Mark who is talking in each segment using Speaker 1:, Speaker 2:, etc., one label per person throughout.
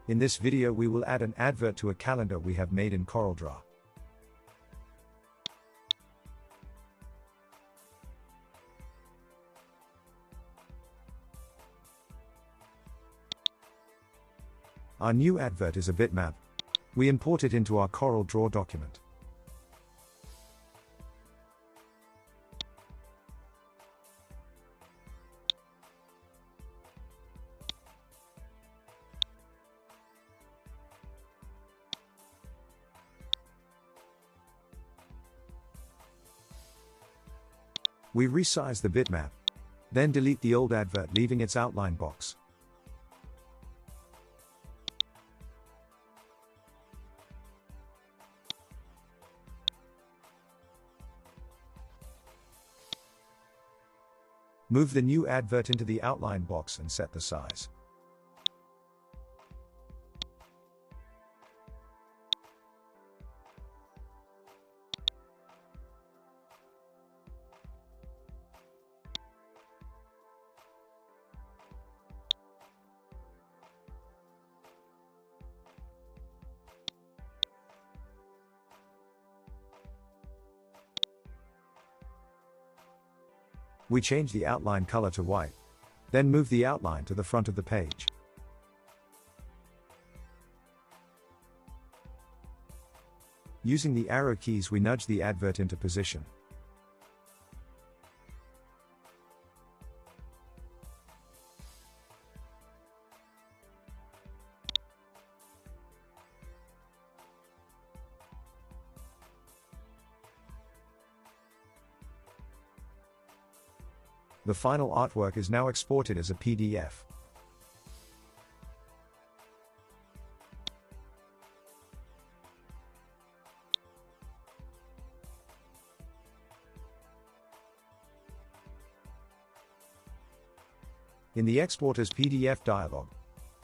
Speaker 1: In this video we will add an advert to a calendar we have made in Coreldraw. Our new advert is a bitmap. We import it into our Coreldraw document. We resize the bitmap. Then delete the old advert, leaving its outline box. Move the new advert into the outline box and set the size. We change the outline color to white. Then move the outline to the front of the page. Using the arrow keys we nudge the advert into position. The final artwork is now exported as a PDF. In the Export as PDF dialog,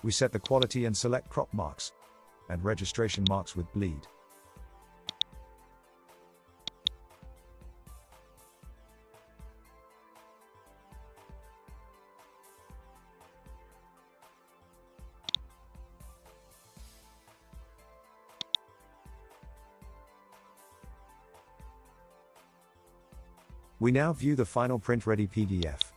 Speaker 1: we set the quality and select crop marks and registration marks with bleed. We now view the final print-ready PDF.